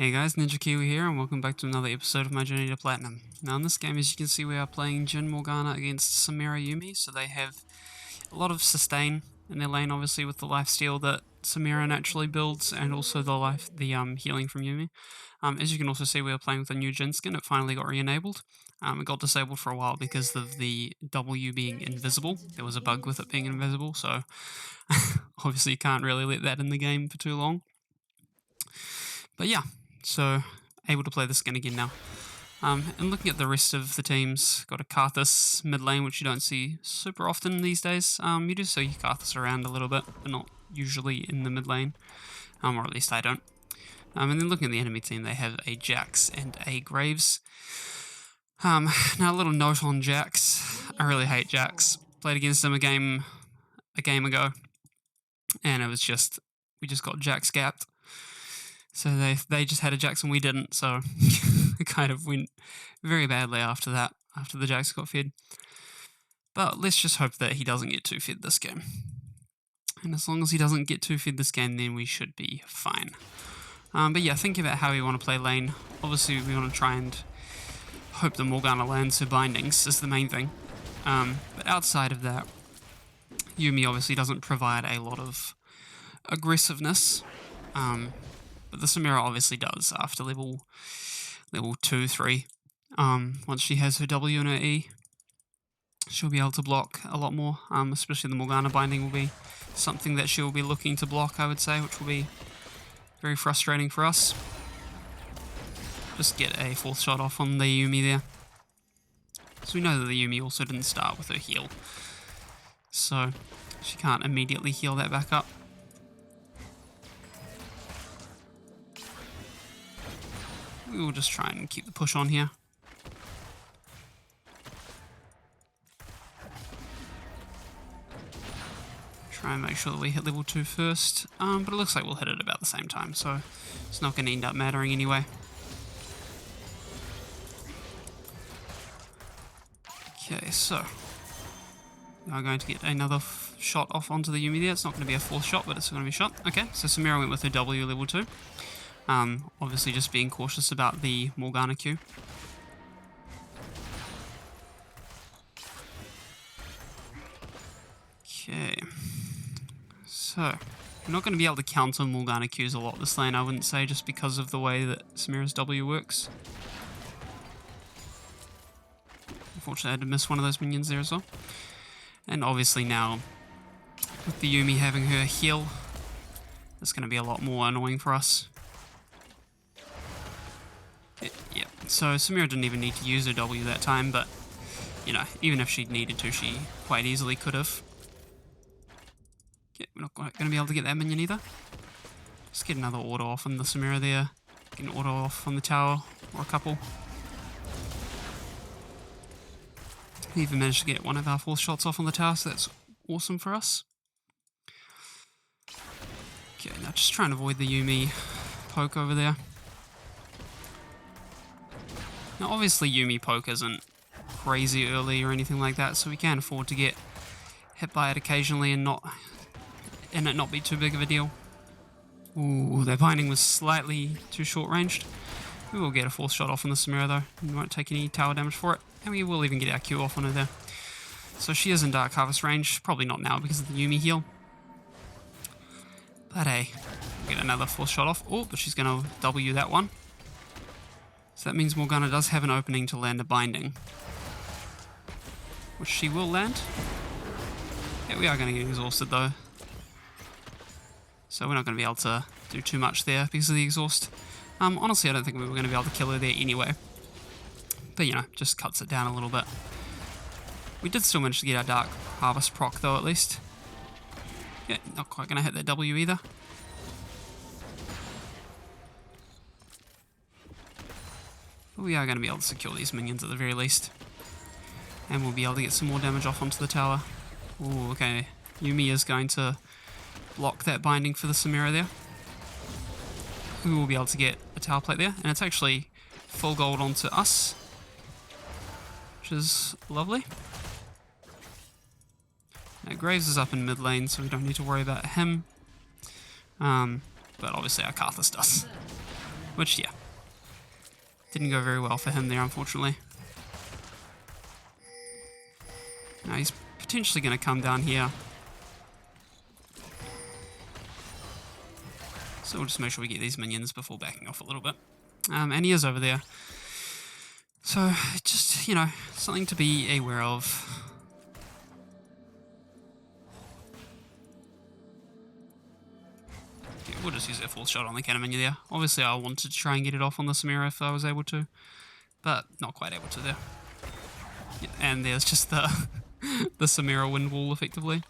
Hey guys, Ninja Kiwi here, and welcome back to another episode of my journey to Platinum. Now in this game, as you can see, we are playing Jhin Morgana against Samira Yuumi, so they have a lot of sustain in their lane, obviously with the lifesteal that Samira naturally builds, and also the healing from Yuumi. As you can also see, we are playing with a new Jhin skin. It finally got re-enabled. It got disabled for a while because of the W being invisible. There was a bug with it being invisible, so obviously you can't really let that in the game for too long. But yeah, so able to play the skin again now. And looking at the rest of the teams, got a Karthus mid lane, which you don't see super often these days. You do see Karthus around a little bit, but not usually in the mid lane, or at least I don't. And then looking at the enemy team, they have a Jax and a Graves. Now a little note on Jax. I really hate Jax. Played against him a game ago, and it was just, we just got Jax gapped. So they just had a Jax and we didn't, so it kind of went very badly after that, after the Jax got fed. But let's just hope that he doesn't get too fed this game. And as long as he doesn't get too fed this game, then we should be fine. But yeah, thinking about how we want to play lane, obviously we want to try and hope that Morgana lands her bindings is the main thing. But outside of that, Yuumi obviously doesn't provide a lot of aggressiveness. But the Samira obviously does after level 2, 3. Once she has her W and her E, she'll be able to block a lot more, especially the Morgana binding will be something that she'll be looking to block, I would say, which will be very frustrating for us. Just get a 4th shot off on the Yuumi there. So we know that the Yuumi also didn't start with her heal, so she can't immediately heal that back up. We will just try and keep the push on here. Try and make sure that we hit level 2 first, but it looks like we'll hit it about the same time, so it's not going to end up mattering anyway. Okay, so we are going to get another shot off onto the Yuumi there. It's not going to be a 4th shot, but it's going to be a shot. Okay, so Samira went with her W level 2. Obviously just being cautious about the Morgana Q. Okay, so we're not going to be able to counter Morgana Qs a lot this lane, I wouldn't say, just because of the way that Samira's W works. Unfortunately I had to miss one of those minions there as well. And obviously now, with the Yuumi having her heal, it's going to be a lot more annoying for us. Yeah, so Samira didn't even need to use her W that time, but, you know, even if she needed to, she quite easily could have. Yeah, we're not going to be able to get that minion either. Just get another auto off on the Samira there. Get an auto off on the tower, or a couple. We even managed to get one of our 4th shots off on the tower, so that's awesome for us. Okay, now just trying to avoid the Yuumi poke over there. Now obviously Yuumi poke isn't crazy early or anything like that, so we can afford to get hit by it occasionally and it not be too big of a deal. Ooh, their binding was slightly too short ranged. We will get a 4th shot off on the Samira though, and won't take any tower damage for it, and we will even get our Q off on her there. So she is in Dark Harvest range, probably not now because of the Yuumi heal. But hey, we'll get another 4th shot off. Oh, but she's going to W that one. So that means Morgana does have an opening to land a binding, which she will land. Yeah, we are going to get exhausted though, so we're not going to be able to do too much there because of the exhaust. Honestly, I don't think we were going to be able to kill her there anyway, but you know, just cuts it down a little bit. We did still manage to get our Dark Harvest proc though, at least. Yeah, not quite going to hit that W either. But we are going to be able to secure these minions at the very least. And we'll be able to get some more damage off onto the tower. Ooh, okay. Yuumi is going to block that binding for the Samira there. We will be able to get a tower plate there. And it's actually full gold onto us, which is lovely. Now Graves is up in mid lane, so we don't need to worry about him. But obviously our Karthus does. Which, yeah, didn't go very well for him there, unfortunately. Now he's potentially going to come down here. So we'll just make sure we get these minions before backing off a little bit. And he is over there. So, just, you know, something to be aware of. Okay, we'll just use that fourth shot on the cannon minion there. Obviously I wanted to try and get it off on the Samira if I was able to, but not quite able to there. Yeah, and there's just the the Samira wind wall effectively.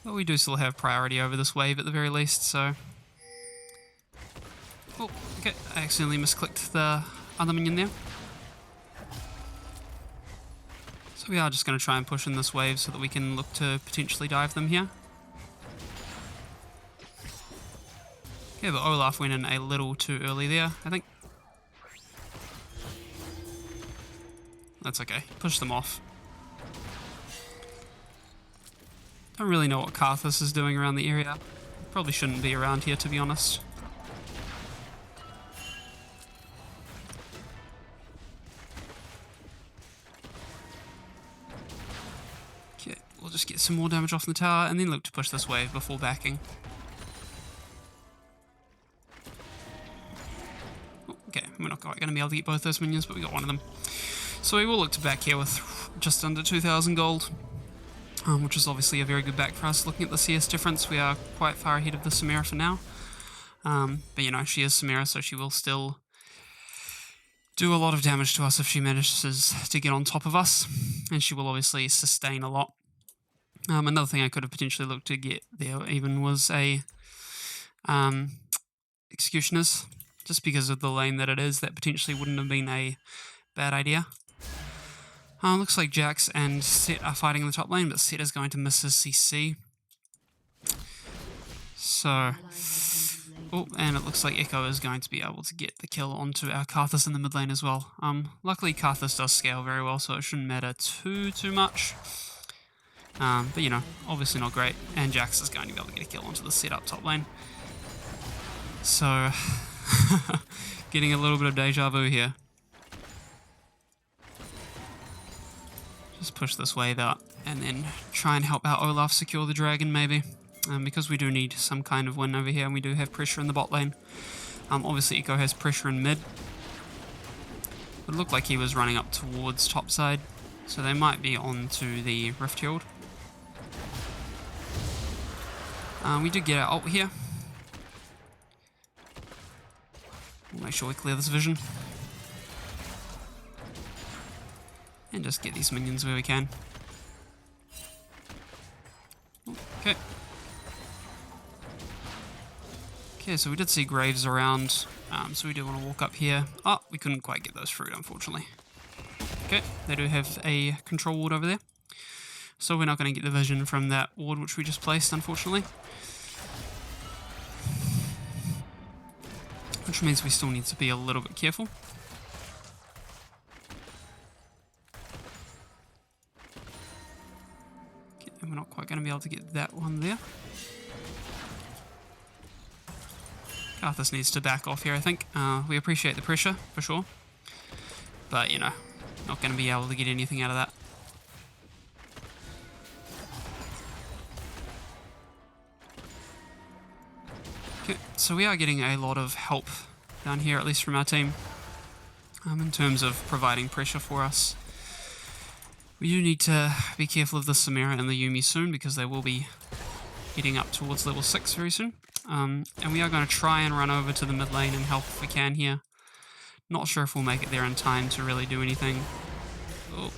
But we do still have priority over this wave at the very least, so... Oh, okay, I accidentally misclicked the other minion there. So we are just going to try and push in this wave so that we can look to potentially dive them here. Yeah, but Olaf went in a little too early there, I think. That's okay, push them off. Don't really know what Karthus is doing around the area. Probably shouldn't be around here, to be honest. Okay, we'll just get some more damage off the tower and then look to push this wave before backing. Oh, okay, we're not quite going to be able to get both those minions, but we got one of them. So we will look to back here with just under 2,000 gold. Which is obviously a very good back for us. Looking at the CS difference, we are quite far ahead of the Samira for now. But you know, she is Samira, so she will still do a lot of damage to us if she manages to get on top of us. And she will obviously sustain a lot. Another thing I could have potentially looked to get there even was a Executioners. Just because of the lane that it is, that potentially wouldn't have been a bad idea. Looks like Jax and Set are fighting in the top lane, but Set is going to miss his CC. So, oh, and it looks like Echo is going to be able to get the kill onto our Karthus in the mid lane as well. Luckily Karthus does scale very well, so it shouldn't matter too much. But you know, obviously not great, and Jax is going to be able to get a kill onto the Set up top lane. So, getting a little bit of deja vu here. Just push this wave out and then try and help out Olaf secure the dragon maybe. Because we do need some kind of win over here and we do have pressure in the bot lane. Obviously Echo has pressure in mid. It looked like he was running up towards top side, so they might be on to the Rift Herald. We did get our ult here. We'll make sure we clear this vision. And just get these minions where we can. Okay. Okay, so we did see Graves around, so we do want to walk up here. Oh, we couldn't quite get those fruit, unfortunately. Okay, they do have a control ward over there. So we're not going to get the vision from that ward which we just placed, unfortunately. Which means we still need to be a little bit careful. We're not quite going to be able to get that one there. Karthus needs to back off here, I think. We appreciate the pressure, for sure. But, you know, not going to be able to get anything out of that. Okay, so we are getting a lot of help down here, at least from our team. In terms of providing pressure for us. We do need to be careful of the Samira and the Yuumi soon, because they will be heading up towards level 6 very soon. And we are going to try and run over to the mid lane and help if we can here. Not sure if we'll make it there in time to really do anything. Oh.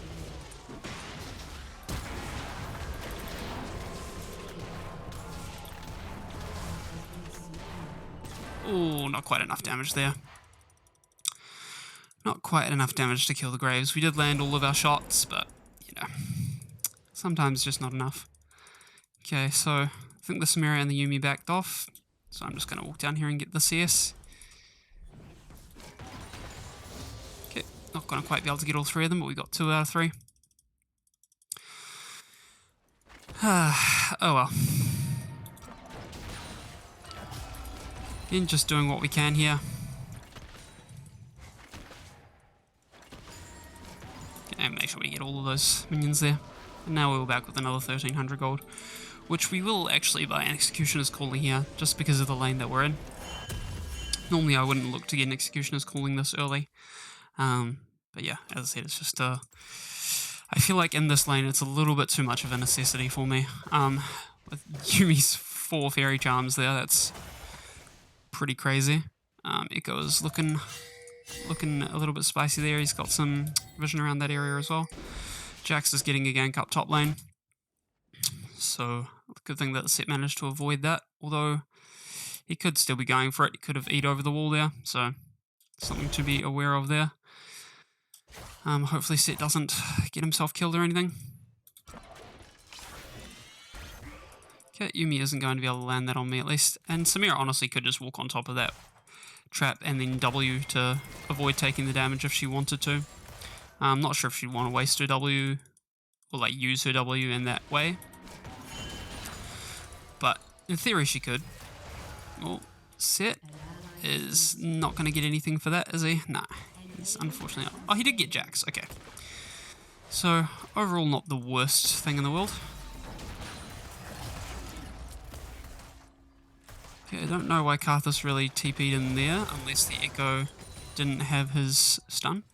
Oh, not quite enough damage there. Not quite enough damage to kill the Graves. We did land all of our shots, but, you know, sometimes just not enough. Okay, so I think the Samira and the Yuumi backed off. So I'm just going to walk down here and get the CS. Okay, not going to quite be able to get all three of them, but we got 2 out of 3. Oh well. Again, just doing what we can here. And make sure we get all of those minions there. And now we're back with another 1300 gold, which we will actually buy an Executioner's Calling here, just because of the lane that we're in. Normally I wouldn't look to get an Executioner's Calling this early. But yeah, as I said, it's just I feel like in this lane it's a little bit too much of a necessity for me. With Yumi's 4 Fairy Charms there, that's pretty crazy. Echo is looking a little bit spicy there. He's got some vision around that area as well. Jax is getting a gank up top lane. So, good thing that the set managed to avoid that. Although, he could still be going for it. He could have eat over the wall there. So, something to be aware of there. Hopefully Set doesn't get himself killed or anything. Okay, Yumi isn't going to be able to land that on me at least. And Samira honestly could just walk on top of that trap and then W to avoid taking the damage if she wanted to. I'm not sure if she'd want to waste her W or like use her W in that way. But in theory she could. Well, Set is not going to get anything for that, is he? Nah, he's unfortunately not. Oh, he did get Jax, okay. So, overall not the worst thing in the world. Okay, I don't know why Karthus really TP'd in there, unless the Echo didn't have his stun.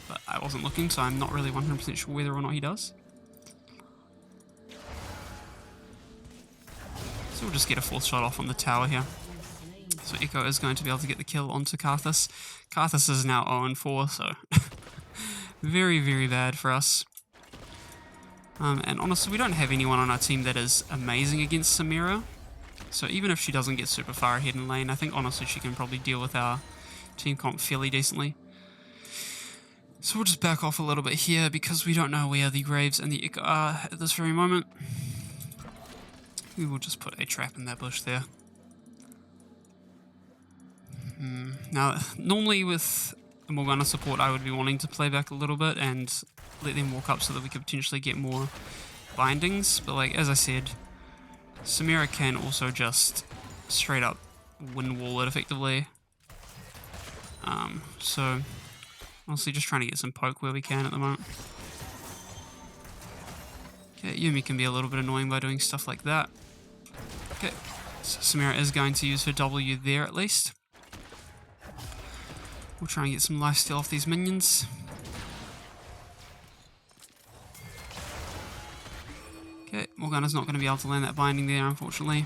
But I wasn't looking, so I'm not really 100% sure whether or not he does. So we'll just get a 4th shot off on the tower here. So Echo is going to be able to get the kill onto Karthus. Karthus is now 0-4, so very, very bad for us. And honestly, we don't have anyone on our team that is amazing against Samira. So even if she doesn't get super far ahead in lane, I think honestly she can probably deal with our team comp fairly decently. So we'll just back off a little bit here because we don't know where the Graves and the Echo are at this very moment. We will just put a trap in that bush there. Now, normally with the Morgana support I would be wanting to play back a little bit and let them walk up so that we could potentially get more bindings, but like as I said, Samira can also just straight up wind wall it effectively. So honestly just trying to get some poke where we can at the moment. Okay, Yumi can be a little bit annoying by doing stuff like that. Okay, so Samira is going to use her W there at least. We'll try and get some lifesteal off these minions. Okay, Morgana's not going to be able to land that binding there, unfortunately.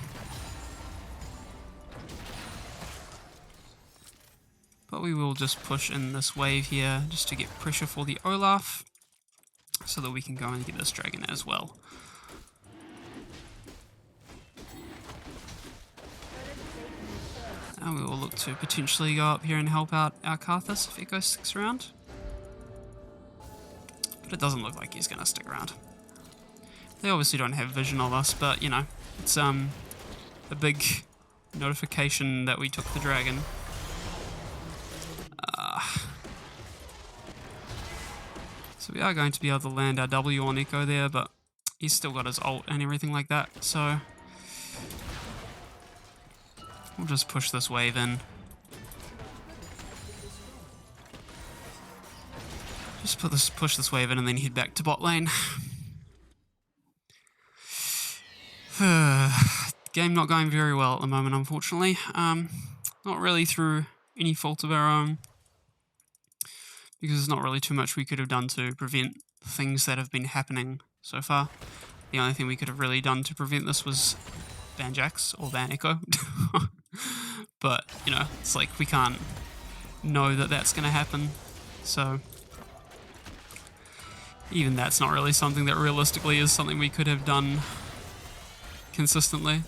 But we will just push in this wave here, just to get pressure for the Olaf, so that we can go and get this dragon as well. And we will look to potentially go up here and help out our Karthus if Echo sticks around. But it doesn't look like he's going to stick around. They obviously don't have vision of us, but you know, it's a big notification that we took the dragon. So we are going to be able to land our W on Echo there, but he's still got his ult and everything like that, so we'll just push this wave in. Just push this wave in and then head back to bot lane. Game not going very well at the moment, unfortunately. Not really through any fault of our own, because there's not really too much we could have done to prevent things that have been happening so far. The only thing we could have really done to prevent this was ban Jax or ban Echo. But, you know, it's like we can't know that that's going to happen, so even that's not really something that realistically is something we could have done consistently.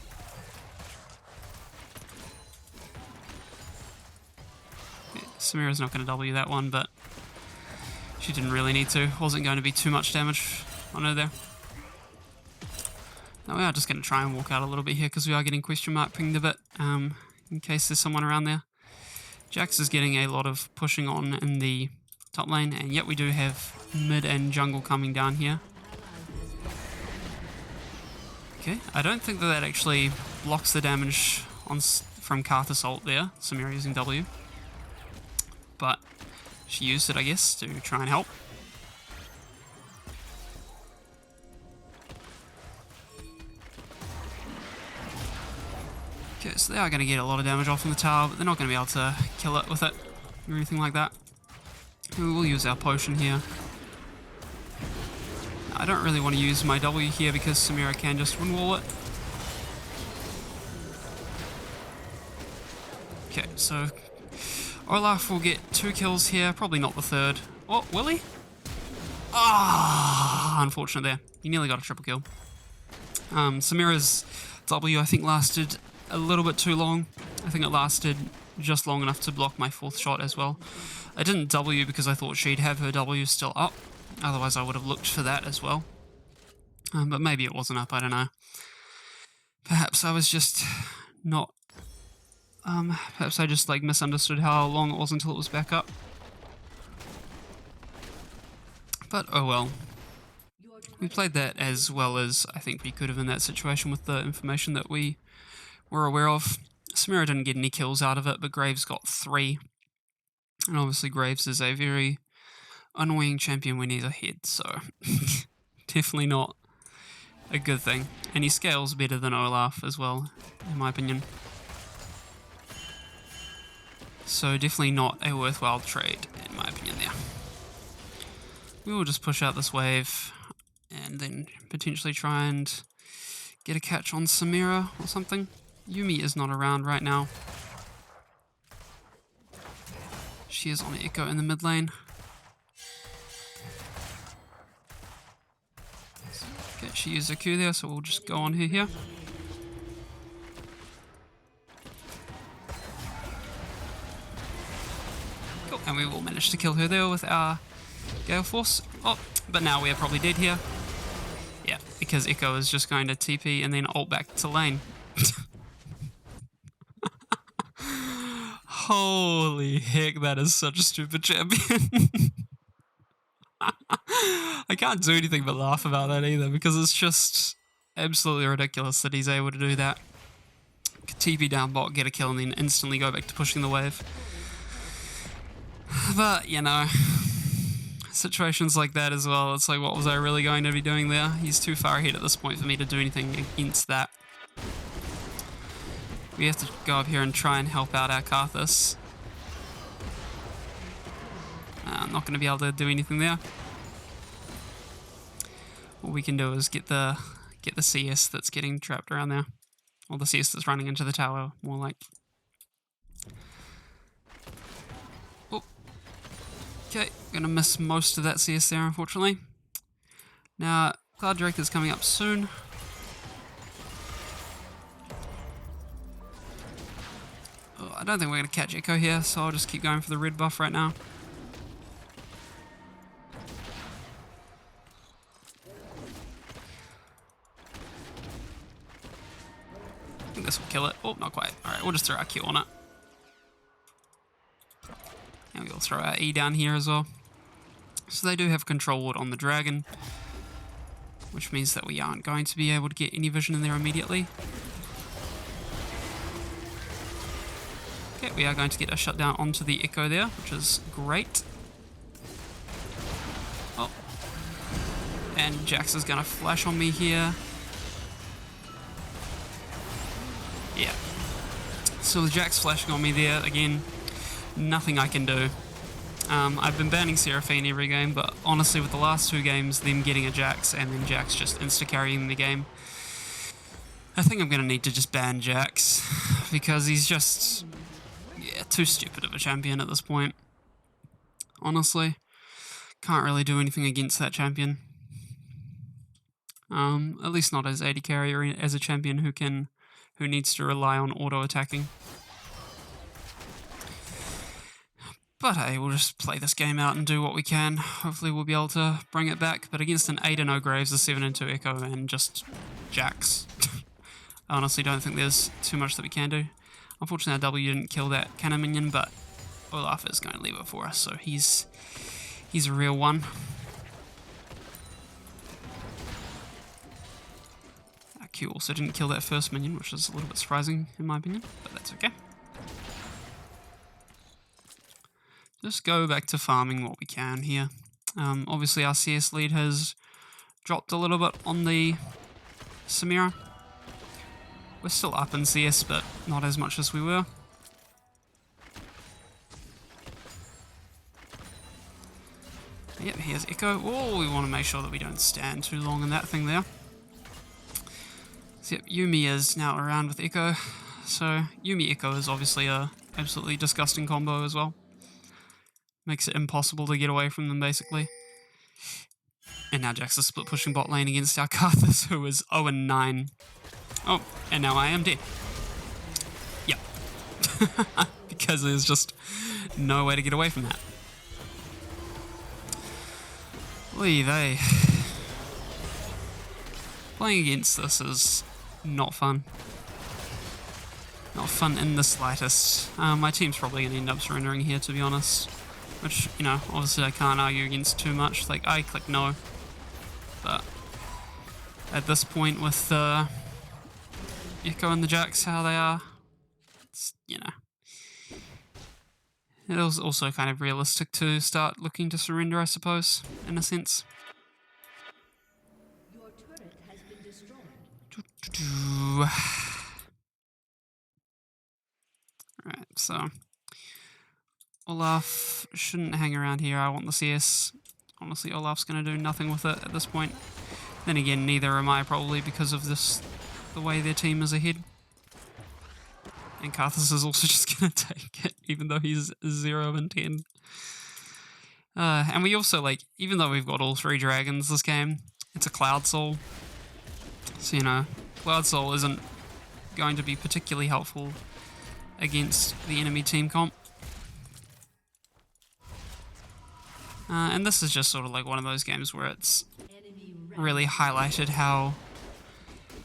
Yeah, Samira's not going to W that one, but she didn't really need to. Wasn't going to be too much damage on her there. Now we are just going to try and walk out a little bit here because we are getting question mark pinged a bit, in case there's someone around there. Jax is getting a lot of pushing on in the top lane, and yet we do have mid and jungle coming down here. Okay, I don't think that actually blocks the damage on from Karthus ult there, Samira using W. But she used it, I guess, to try and help. Okay, so they are going to get a lot of damage off in the tower, but they're not going to be able to kill it with it or anything like that. We will use our potion here. I don't really want to use my W here because Samira can just win wall it. Okay, so Olaf will get 2 kills here, probably not the 3rd. Oh, will he? Ah, unfortunate there. He nearly got a triple kill. Samira's W, I think, lasted a little bit too long. I think it lasted just long enough to block my 4th shot as well. I didn't W because I thought she'd have her W still up. Otherwise I would have looked for that as well. But maybe it wasn't up, I don't know. Perhaps I was just not... perhaps I just like misunderstood how long it was until it was back up. But oh well. We played that as well as I think we could have in that situation with the information that we were aware of. Samira didn't get any kills out of it, but Graves got 3. And obviously Graves is a very annoying champion when he's ahead, so definitely not a good thing. And he scales better than Olaf as well, in my opinion. So definitely not a worthwhile trade, in my opinion there. We will just push out this wave and then potentially try and get a catch on Samira or something. Yuumi is not around right now. She is on Echo in the mid lane. Okay, she used a Q there, so we'll just go on her here. Cool, and we will manage to kill her there with our Gale Force. Oh, but now we are probably dead here. Yeah, because Echo is just going to TP and then ult back to lane. Holy heck, that is such a stupid champion. I can't do anything but laugh about that either, because it's just absolutely ridiculous that he's able to do that. TP down bot, get a kill, and then instantly go back to pushing the wave. But, you know, situations like that as well, it's like, what was I really going to be doing there? He's too far ahead at this point for me to do anything against that. We have to go up here and try and help out our Karthus. I'm not going to be able to do anything there. What we can do is get the CS that's getting trapped around there. Or the CS that's running into the tower, more like. Oh. Okay, gonna miss most of that CS there, unfortunately. Now, Cloud Director's coming up soon. Oh, I don't think we're gonna catch Echo here, so I'll just keep going for the red buff right now. I think this will kill it. Oh, not quite. Alright, we'll just throw our Q on it. And we'll throw our E down here as well. So they do have control ward on the dragon, which means that we aren't going to be able to get any vision in there immediately. Okay, we are going to get a shutdown onto the Echo there, which is great. Oh. And Jax is going to flash on me here. Yeah. So with Jax flashing on me there, again, nothing I can do. I've been banning Seraphine every game, but honestly with the last 2 games, them getting a Jax and then Jax just insta-carrying the game, I think I'm going to need to just ban Jax, because he's just, yeah, too stupid of a champion at this point. Honestly, can't really do anything against that champion. At least not as AD carry or as a champion who needs to rely on auto-attacking. But hey, we'll just play this game out and do what we can. Hopefully we'll be able to bring it back. But against an 8-0 Graves, a 7-2 Echo, and just Jax, I honestly don't think there's too much that we can do. Unfortunately our W didn't kill that cannon minion, but Olaf is going to leave it for us, so he's a real one. Q also didn't kill that first minion, which is a little bit surprising in my opinion, but that's okay. Just go back to farming what we can here. Obviously our CS lead has dropped a little bit on the Samira. We're still up in CS, but not as much as we were. Yep, here's Echo. Oh, we want to make sure that we don't stand too long in that thing there. So, yep, Yuumi is now around with Echo. So Yuumi Echo is obviously a absolutely disgusting combo as well. Makes it impossible to get away from them basically. And now Jax is split pushing bot lane against our Karthus, who is 0-9. Oh, and now I am dead. Yep. Because there's just no way to get away from that. Oy vey. Playing against this is not fun. Not fun in the slightest. My team's probably going to end up surrendering here, to be honest. Which, you know, obviously I can't argue against too much. Like, I click no. But at this point with Echo and the Jax, how they are, it's, you know. It was also kind of realistic to start looking to surrender, I suppose, in a sense. Your turret has been destroyed. Right, so Olaf shouldn't hang around here. I want the CS. Honestly, Olaf's going to do nothing with it at this point. Then again, neither am I probably because of this, the way their team is ahead. And Karthus is also just going to take it, even though he's 0-10. And we also, like, even though we've got all 3 dragons this game, it's a Cloud Soul. So, you know, Cloud Soul isn't going to be particularly helpful against the enemy team comp. And this is just sort of like one of those games where it's really highlighted how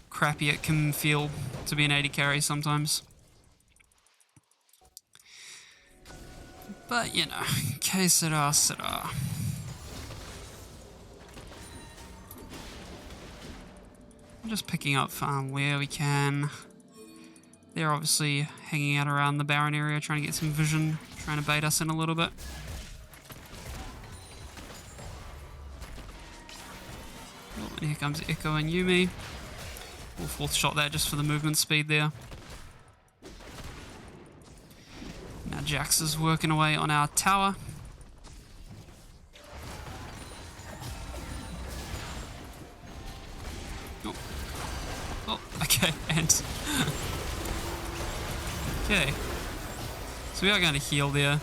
crappy it can feel to be an AD carry sometimes. But, you know, que sera, sera. I'm just picking up farm where we can. They're obviously hanging out around the Baron area, trying to get some vision, trying to bait us in a little bit. Oh, and here comes Echo and Yuumi. We'll 4th shot that just for the movement speed there. Now Jax is working away on our tower. Oh, oh okay, and... okay. So we are going to heal there.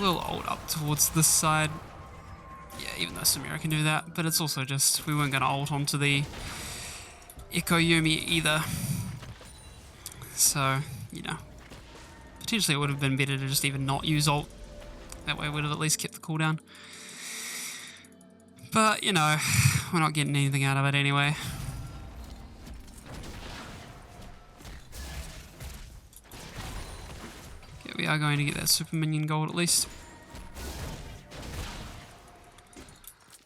We'll ult up towards this side. Yeah, even though Samira can do that, but it's also just, we weren't going to ult onto the Echo Yuumi either. So, you know, potentially it would have been better to just even not use ult. That way we would have at least kept the cooldown. But, you know, we're not getting anything out of it anyway. Okay, we are going to get that super minion gold at least.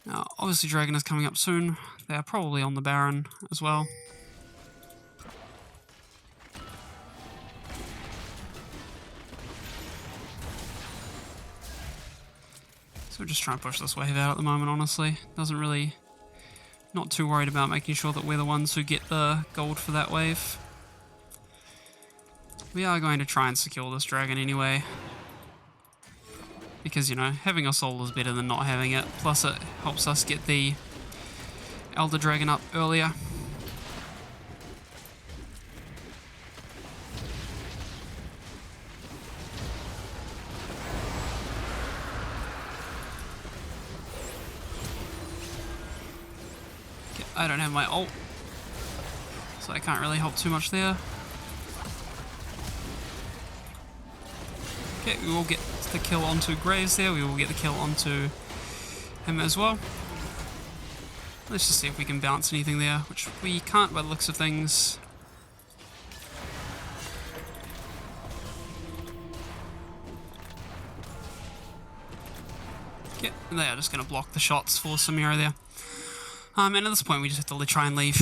Now, obviously Dragon is coming up soon. They are probably on the Baron as well. So we're just trying to push this wave out at the moment, honestly. Doesn't really... not too worried about making sure that we're the ones who get the gold for that wave. We are going to try and secure this dragon anyway. Because, you know, having a soul is better than not having it. Plus it helps us get the Elder Dragon up earlier. Okay, I don't have my ult, so I can't really help too much there. Okay, we will get the kill onto Graves there. We will get the kill onto him as well. Let's just see if we can bounce anything there, which we can't by the looks of things. Okay, and they are just going to block the shots for Samira there. And at this point we just have to try and leave.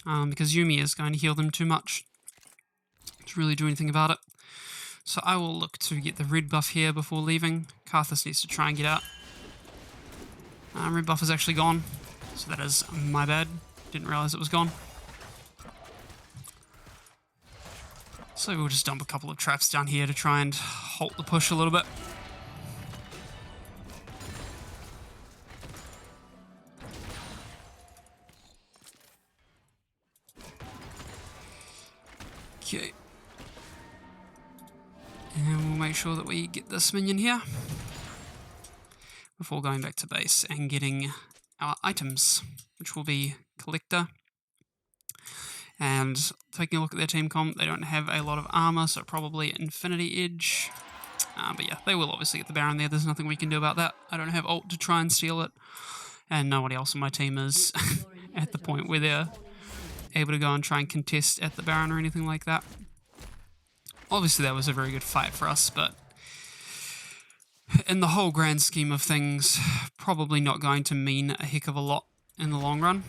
Because Yumi is going to heal them too much to really do anything about it. So I will look to get the red buff here before leaving. Karthus needs to try and get out. Red buff is actually gone, so that is my bad. Didn't realize it was gone. So we'll just dump a couple of traps down here to try and halt the push a little bit. Okay. And we'll make sure that we get this minion here before going back to base and getting our items, which will be Collector. And taking a look at their team comp, they don't have a lot of armor, so probably Infinity Edge. But yeah, they will obviously get the Baron there. There's nothing we can do about that. I don't have ult to try and steal it. And nobody else on my team is at the point where they're able to go and try and contest at the Baron or anything like that. Obviously that was a very good fight for us, but in the whole grand scheme of things, probably not going to mean a heck of a lot in the long run.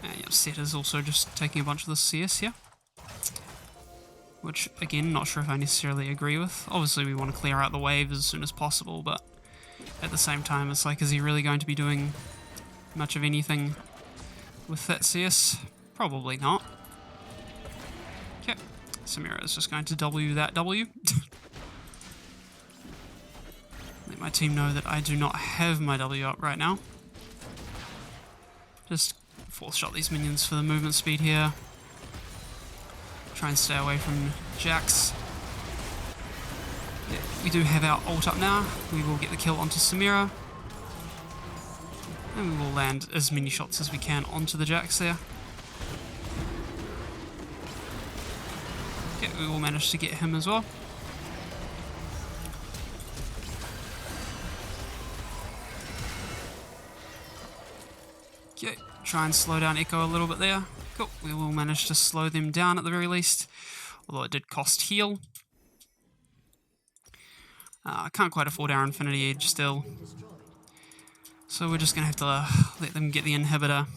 And yep, Set is also just taking a bunch of the CS here. Which, again, not sure if I necessarily agree with. Obviously we want to clear out the waves as soon as possible, but at the same time it's like, is he really going to be doing much of anything with that CS? Probably not. Okay, Samira is just going to W that W. Let my team know that I do not have my W up right now. Just force shot these minions for the movement speed here. Try and stay away from Jax. Yeah, we do have our ult up now. We will get the kill onto Samira. And we will land as many shots as we can onto the Jax there. Okay, we will manage to get him as well. Okay, try and slow down Echo a little bit there. Cool, we will manage to slow them down at the very least, although it did cost heal. I can't quite afford our Infinity Edge still, so we're just going to have to let them get the inhibitor.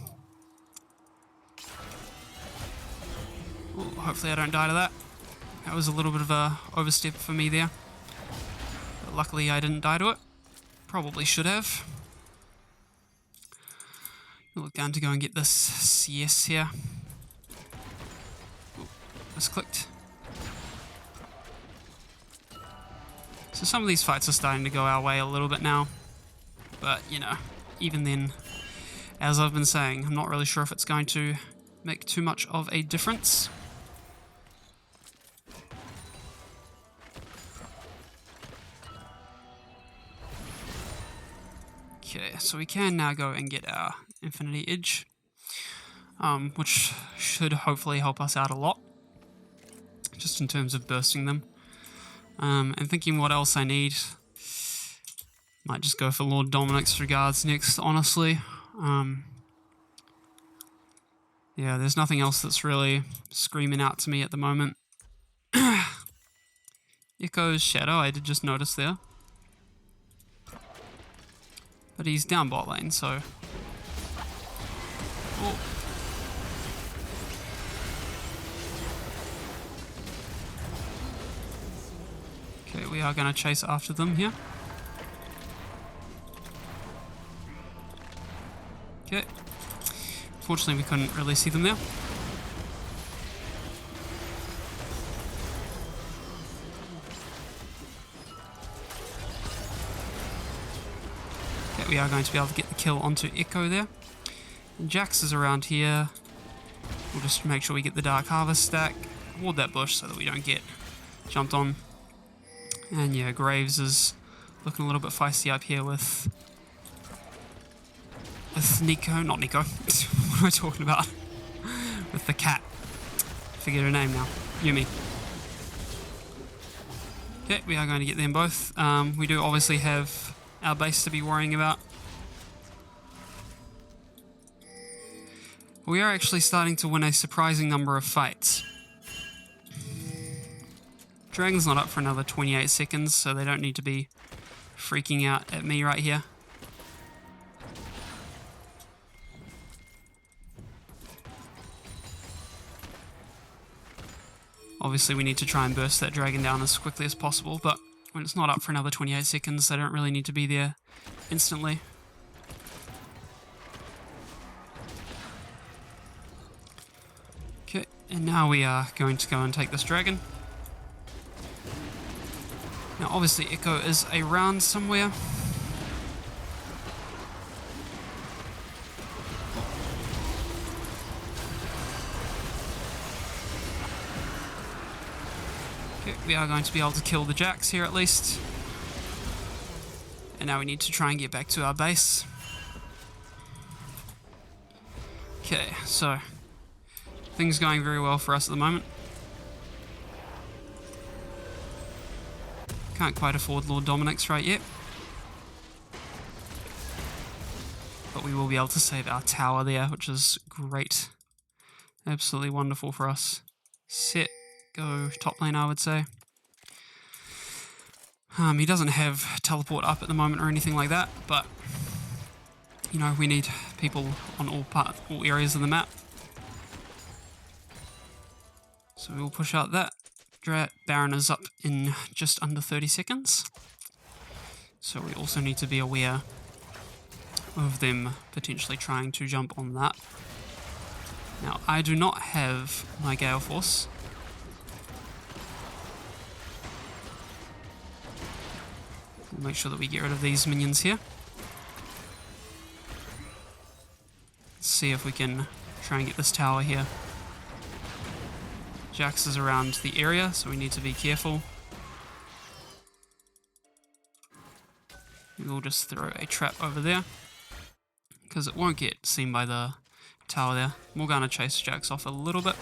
Ooh, hopefully I don't die to that. That was a little bit of a overstep for me there, but luckily I didn't die to it. Probably should have. We'll look down to go and get this CS here. Ooh, misclicked. So some of these fights are starting to go our way a little bit now. But, you know, even then, as I've been saying, I'm not really sure if it's going to make too much of a difference. Okay, so we can now go and get our Infinity Edge, which should hopefully help us out a lot, just in terms of bursting them. And thinking what else I need. Might just go for Lord Dominic's Regards next, honestly. Yeah, there's nothing else that's really screaming out to me at the moment. Echo's Shadow, I did just notice there. But he's down bot lane, so... Oh. Okay, we are going to chase after them here. Okay. Fortunately, we couldn't really see them there. Okay, we are going to be able to get the kill onto Echo there. And Jax is around here. We'll just make sure we get the Dark Harvest stack. Ward that bush so that we don't get jumped on. And yeah, Graves is looking a little bit feisty up here with Nico, not Nico, what am I talking about? With the cat. Forget her name now. Yumi. Okay, we are going to get them both. We do obviously have our base to be worrying about. We are actually starting to win a surprising number of fights. Dragon's not up for another 28 seconds, so they don't need to be freaking out at me right here. Obviously we need to try and burst that dragon down as quickly as possible, but when it's not up for another 28 seconds, they don't really need to be there instantly. Okay, and now we are going to go and take this dragon. Now obviously Echo is around somewhere. Okay, we are going to be able to kill the Jax here at least. And now we need to try and get back to our base. Okay, so things going very well for us at the moment. Can't quite afford Lord Dominic's right yet. But we will be able to save our tower there, which is great. Absolutely wonderful for us. Set, go top lane, I would say. He doesn't have teleport up at the moment or anything like that, but you know, we need people on all areas of the map. So we will push out that. Baron is up in just under 30 seconds. So we also need to be aware of them potentially trying to jump on that. Now, I do not have my Gale Force. We'll make sure that we get rid of these minions here. Let's see if we can try and get this tower here. Jax is around the area, so we need to be careful. We'll just throw a trap over there, because it won't get seen by the tower there. Morgana chase Jax off a little bit.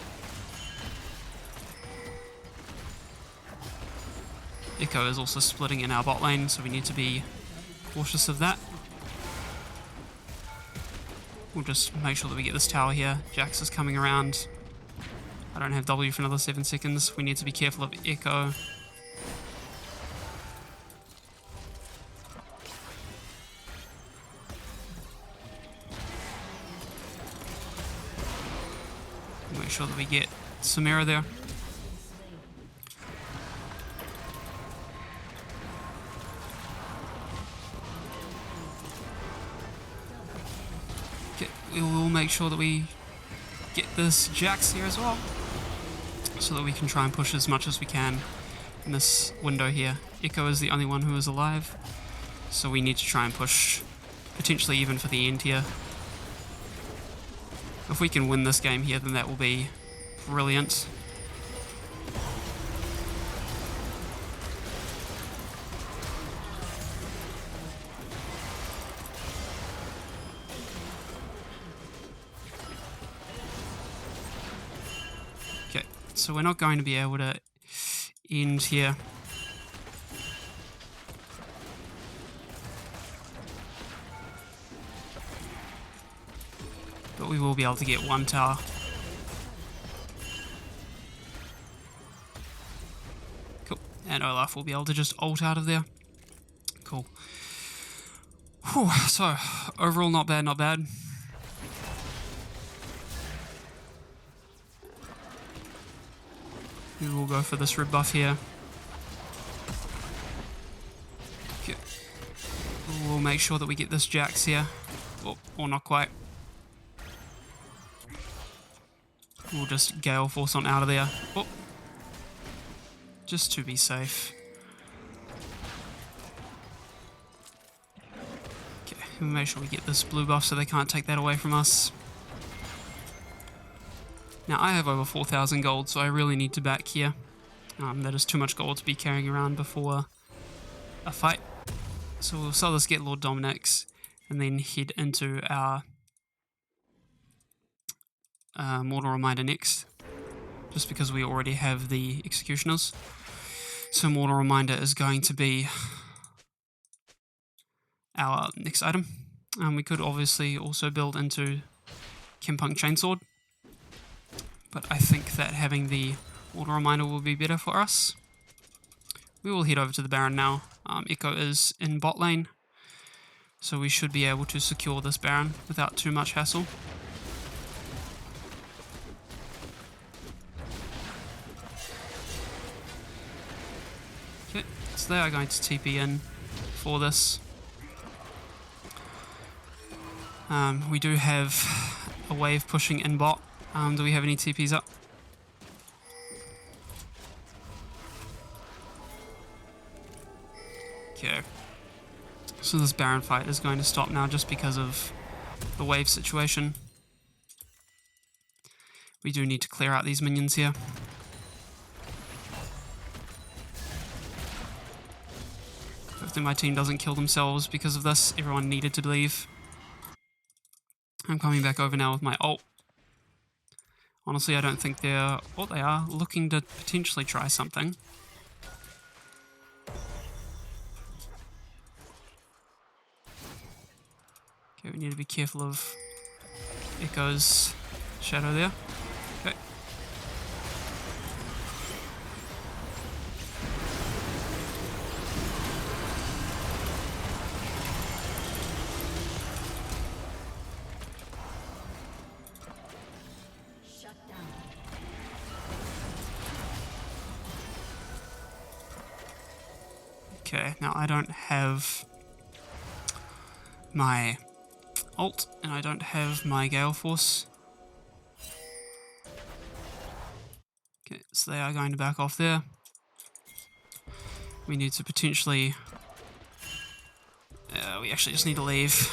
Echo is also splitting in our bot lane, so we need to be cautious of that. We'll just make sure that we get this tower here. Jax is coming around. I don't have W for another 7 seconds. We need to be careful of Echo. Make sure that we get Samira there. Okay, we will make sure that we get this Jax here as well, so that we can try and push as much as we can in this window here. Echo is the only one who is alive, so we need to try and push, potentially even for the end here. If we can win this game here, then that will be brilliant. Okay, so we're not going to be able to end here. But we will be able to get one tower. Cool. And Olaf will be able to just ult out of there. Cool. Whew. So, overall not bad, not bad. We will go for this red buff here. Okay. We'll make sure that we get this Jax here. Oh, or not quite. We'll just Gale Force on out of there. Oh. Just to be safe. Okay, we'll make sure we get this blue buff so they can't take that away from us. Now I have over 4,000 gold, so I really need to back here. That is too much gold to be carrying around before a fight. So we'll sell this, get Lord Dominic's, and then head into our Mortal Reminder next, just because we already have the Executioners. So Mortal Reminder is going to be our next item. We could obviously also build into Kimpunk Chainsword, but I think that having the Mortal Reminder will be better for us. we will head over to the Baron now. Echo is in bot lane, so we should be able to secure this Baron without too much hassle. Okay, so they are going to TP in for this. We do have a wave pushing in bot. Do we have any TPs up? Okay. So this Baron fight is going to stop now just because of the wave situation. We do need to clear out these minions here. Hopefully my team doesn't kill themselves because of this. Everyone needed to leave. I'm coming back over now with my ult. Honestly, I don't think they're... Oh, they are looking to potentially try something. Okay, we need to be careful of Echo's shadow there. Okay. Okay, now I don't have my ult, and I don't have my Gale Force. Okay, so they are going to back off there. We need to potentially... we actually just need to leave.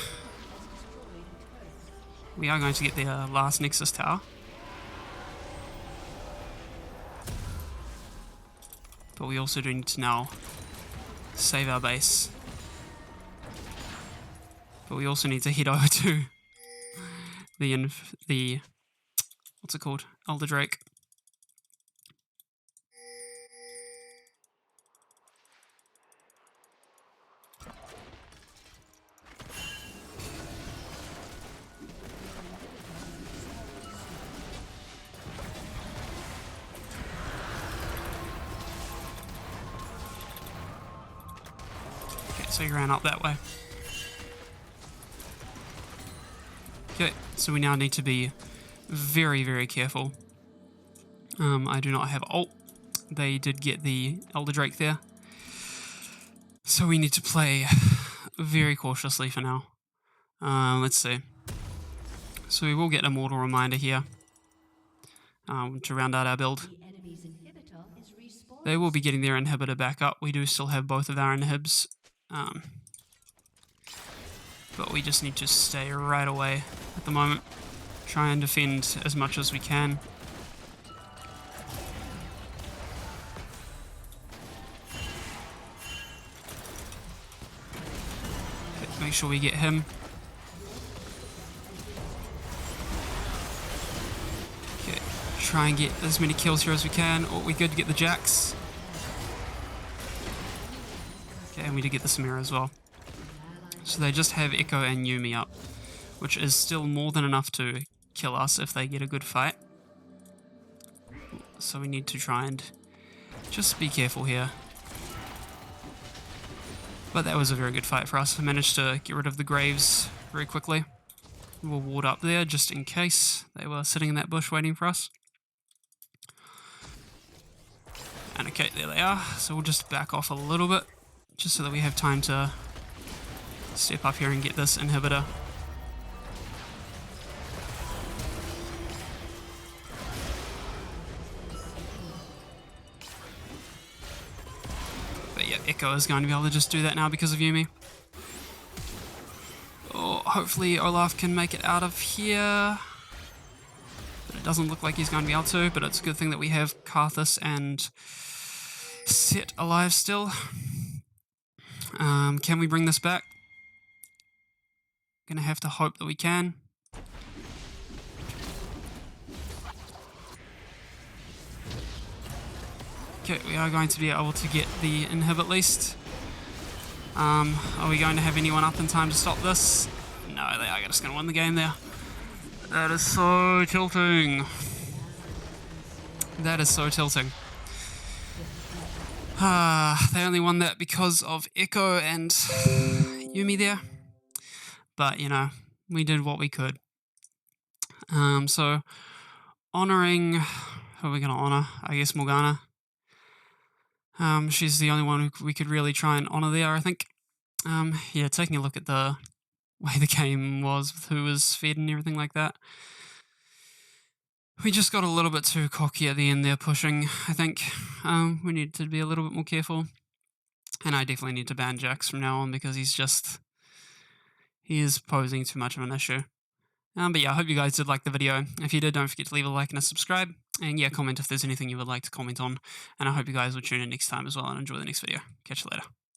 We are going to get their last Nexus tower. But we also do need to now save our base. But we also need to head over to the what's it called? Elder Drake. Okay, so he ran up that way. Okay, so we now need to be very, very careful. I do not have ult. They did get the Elder Drake there. So we need to play very cautiously for now. Let's see. So we will get Immortal Reminder here to round out our build. They will be getting their inhibitor back up. We do still have both of our inhibs. But we just need to stay right away at the moment. Try and defend as much as we can. Okay, make sure we get him. Okay, try and get as many kills here as we can. Oh, we good to get the Jax. Okay, and we did get the Samira as well. So they just have Echo and Yuumi up, which is still more than enough to kill us if they get a good fight. So we need to try and just be careful here. But that was a very good fight for us. I managed to get rid of the Graves very quickly. We'll ward up there just in case they were sitting in that bush waiting for us. And okay, there they are. So we'll just back off a little bit, just so that we have time to step up here and get this inhibitor. But yeah, Echo is going to be able to just do that now because of Yuumi. Oh, hopefully Olaf can make it out of here. But it doesn't look like he's going to be able to, but it's a good thing that we have Karthus and Set alive still. Can we bring this back? Gonna have to hope that we can. Okay, we are going to be able to get the inhib at least. Are we going to have anyone up in time to stop this? No, they are just going to win the game there. That is so tilting. That is so tilting. They only won that because of Echo and Yumi there. But, we did what we could. So, honoring... Who are we going to honor? I guess Morgana. She's the only one we could really try and honor there, I think. Yeah, taking a look at the way the game was, with who was fed and everything like that. We just got a little bit too cocky at the end there, pushing, I think. We need to be a little bit more careful. And I definitely need to ban Jax from now on, because he is posing too much of an issue. But yeah, I hope you guys did like the video. If you did, don't forget to leave a like and a subscribe. And yeah, comment if there's anything you would like to comment on. And I hope you guys will tune in next time as well and enjoy the next video. Catch you later.